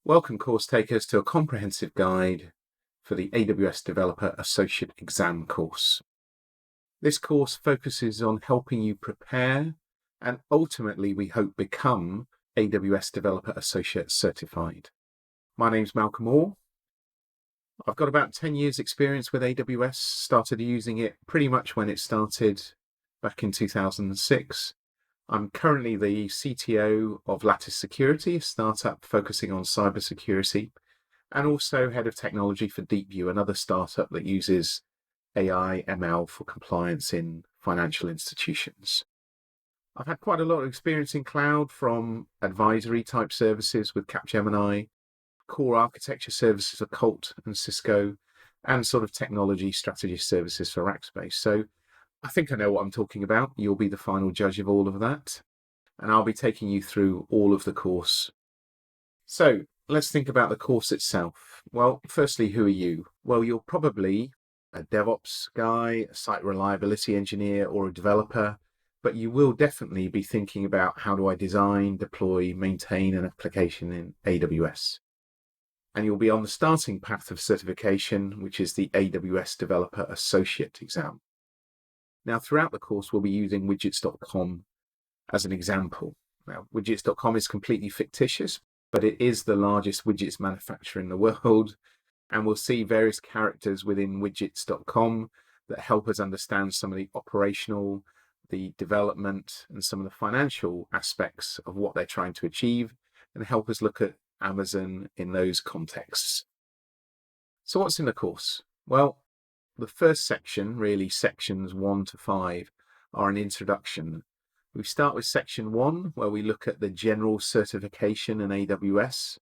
Welcome, course takers, to a comprehensive guide for the AWS Developer Associate Exam course. This course focuses on helping you prepare and ultimately, we hope, become AWS Developer Associate Certified. My name's Malcolm Orr. I've got about 10 years experience with AWS, started using it pretty much when it started back in 2006. I'm currently the CTO of Lattice Security, a startup focusing on cybersecurity, and also head of technology for DeepView, another startup that uses AI ML for compliance in financial institutions. I've had quite a lot of experience in cloud, from advisory type services with Capgemini, core architecture services for Colt and Cisco, and sort of technology strategy services for Rackspace. So I think I know what I'm talking about. You'll be the final judge of all of that. And I'll be taking you through all of the course. So let's think about the course itself. Well, firstly, who are you? Well, you're probably a DevOps guy, a site reliability engineer, or a developer, but you will definitely be thinking about how do I design, deploy, maintain an application in AWS. And you'll be on the starting path of certification, which is the AWS Developer Associate exam. Now, throughout the course, we'll be using widgets.com as an example. Now, widgets.com is completely fictitious, but it is the largest widgets manufacturer in the world. And we'll see various characters within widgets.com that help us understand some of the operational, the development, and some of the financial aspects of what they're trying to achieve, and help us look at Amazon in those contexts. So what's in the course? Well, the first section, really sections 1 to 5, are an introduction. We start with section 1, where we look at the general certification in AWS.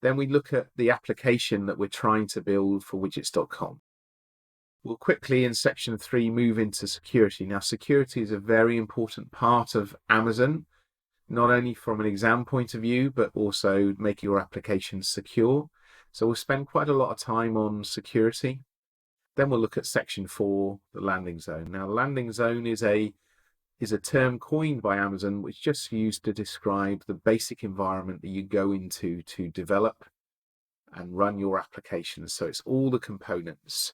Then we look at the application that we're trying to build for widgets.com. We'll quickly, in section 3, move into security. Now, security is a very important part of Amazon, not only from an exam point of view, but also making your application secure. So we'll spend quite a lot of time on security. Then we'll look at section 4, the landing zone. Now, landing zone is a term coined by Amazon, which is just used to describe the basic environment that you go into to develop and run your applications. So it's all the components,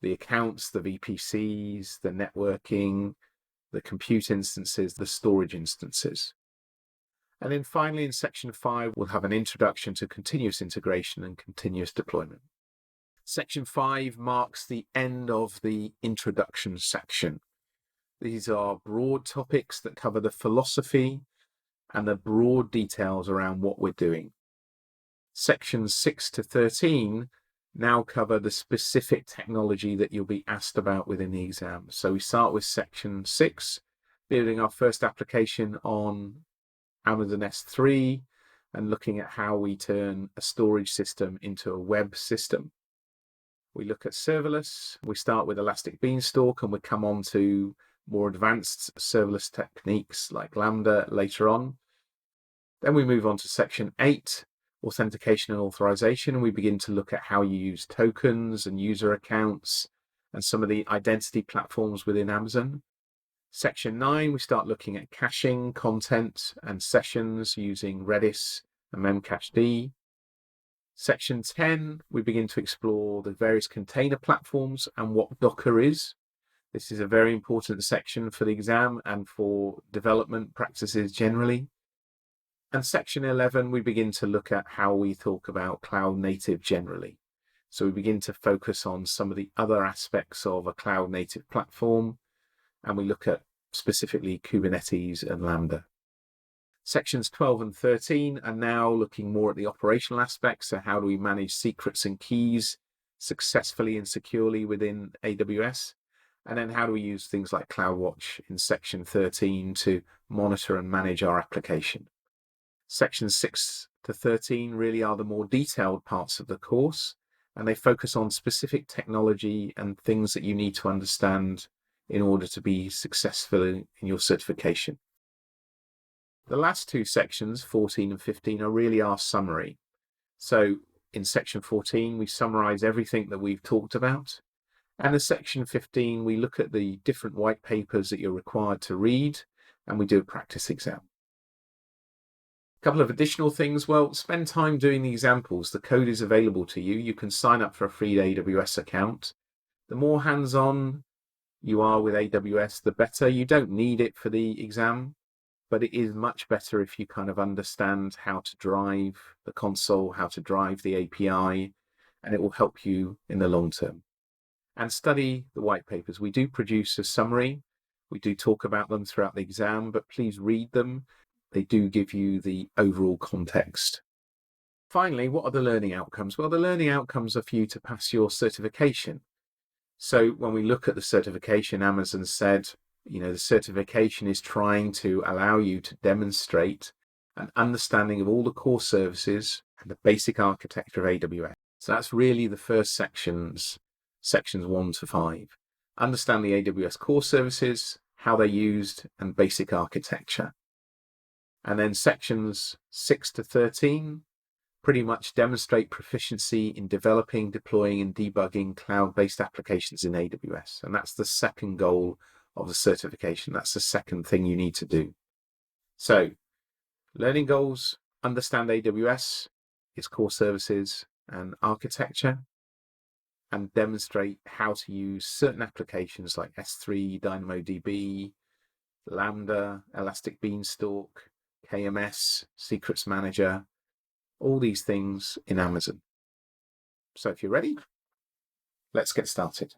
the accounts, the VPCs, the networking, the compute instances, the storage instances. And then finally, in section 5, we'll have an introduction to continuous integration and continuous deployment. Section 5 marks the end of the introduction section. These are broad topics that cover the philosophy and the broad details around what we're doing. Sections 6 to 13 now cover the specific technology that you'll be asked about within the exam. So we start with section 6, building our first application on Amazon S3 and looking at how we turn a storage system into a web system. We look at serverless. We start with Elastic Beanstalk, and we come on to more advanced serverless techniques like Lambda later on. Then we move on to section 8, authentication and authorization, and we begin to look at how you use tokens and user accounts and some of the identity platforms within Amazon. Section 9, we start looking at caching, content, and sessions using Redis and Memcached. Section 10, we begin to explore the various container platforms and what Docker is. This is a very important section for the exam and for development practices generally. And section 11, we begin to look at how we talk about cloud native generally. So we begin to focus on some of the other aspects of a cloud native platform, and we look at specifically Kubernetes and Lambda. Sections 12 and 13 are now looking more at the operational aspects. So how do we manage secrets and keys successfully and securely within AWS? And then how do we use things like CloudWatch in section 13 to monitor and manage our application? Sections 6 to 13 really are the more detailed parts of the course, and they focus on specific technology and things that you need to understand in order to be successful in your certification. The last two sections, 14 and 15, are really our summary. So in section 14, we summarize everything that we've talked about. And in section 15, we look at the different white papers that you're required to read, and we do a practice exam. A couple of additional things. Well, spend time doing the examples. The code is available to you. You can sign up for a free AWS account. The more hands-on you are with AWS, the better. You don't need it for the exam, but it is much better if you kind of understand how to drive the console, how to drive the API, and it will help you in the long term. And study the white papers. We do produce a summary. We do talk about them throughout the exam, but please read them. They do give you the overall context. Finally, what are the learning outcomes? Well, the learning outcomes are for you to pass your certification. So when we look at the certification, Amazon said, the certification is trying to allow you to demonstrate an understanding of all the core services and the basic architecture of AWS. So that's really the first sections 1 to 5. Understand the AWS core services, how they're used, and basic architecture. And then sections 6 to 13 pretty much demonstrate proficiency in developing, deploying, and debugging cloud-based applications in AWS. And that's the second goal of the certification. That's the second thing you need to do. So, learning goals: understand AWS, its core services and architecture, and demonstrate how to use certain applications like S3, DynamoDB, Lambda, Elastic Beanstalk, KMS, Secrets Manager, all these things in Amazon. So if you're ready, let's get started.